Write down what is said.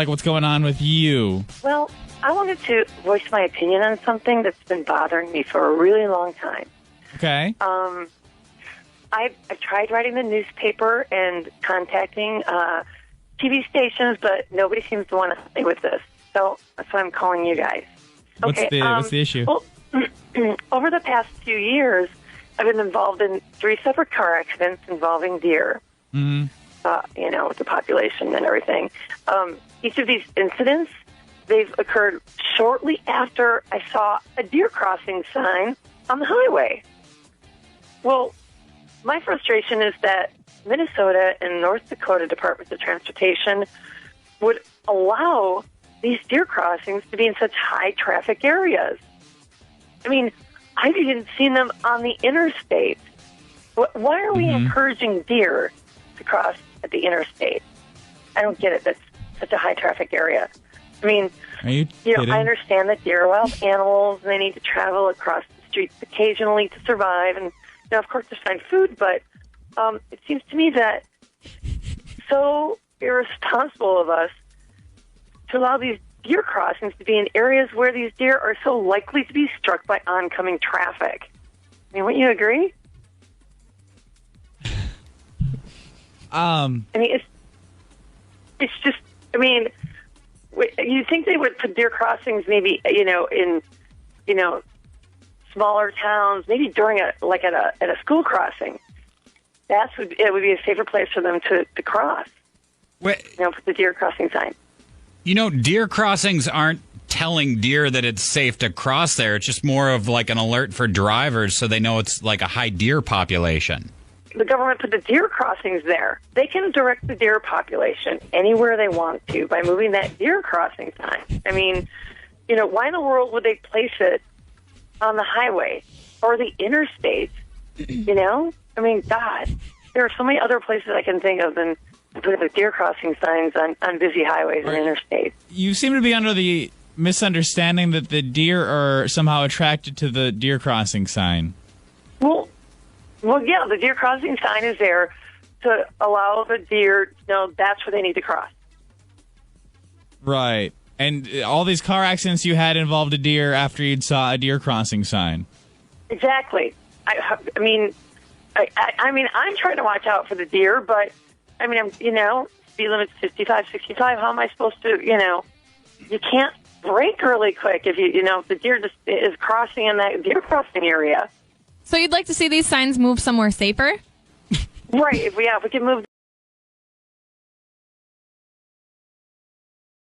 Like, what's going on with you? Well, I wanted to voice my opinion on something that's been bothering me for a really long time. Okay. I've tried writing the newspaper and contacting TV stations, but nobody seems to want to help me with this. So that's why I'm calling you guys. What's the issue? Well, over the past few years, I've been involved in 3 separate car accidents involving deer. Mm-hmm. With the population and everything. Each of these incidents, they've occurred shortly after I saw a deer crossing sign on the highway. Well, my frustration is that Minnesota and North Dakota Departments of Transportation would allow these deer crossings to be in such high traffic areas. I mean, I've even seen them on the interstate. Why are we encouraging deer to cross at the interstate? I don't get it. That's such a high traffic area. I mean, are you know, I understand that deer are wild animals and they need to travel across the streets occasionally to survive. And, of course, to find food. But it seems to me that so irresponsible of us to allow these deer crossings to be in areas where these deer are so likely to be struck by oncoming traffic. I mean, wouldn't you agree? I mean, it's just, I mean, you think they would put deer crossings maybe, in, smaller towns, maybe during at a school crossing. It would be a safer place for them to cross. Wait. Put the deer crossing sign. Deer crossings aren't telling deer that it's safe to cross there. It's just more of like an alert for drivers so they know it's like a high deer population. The government put the deer crossings there. They can direct the deer population anywhere they want to by moving that deer crossing sign. I mean, why in the world would they place it on the highway or the interstate? I mean, God, there are so many other places I can think of than putting the deer crossing signs on busy highways and interstates. You seem to be under the misunderstanding that the deer are somehow attracted to the deer crossing sign. Well, yeah, the deer crossing sign is there to allow the deer to know that's where they need to cross. Right. And all these car accidents you had involved a deer after you'd saw a deer crossing sign. Exactly. I mean, I'm trying to watch out for the deer, but, I mean, speed limit's 55, 65. How am I supposed to, you can't brake really quick if if the deer just is crossing in that deer crossing area. So you'd like to see these signs move somewhere safer? Right. If we can move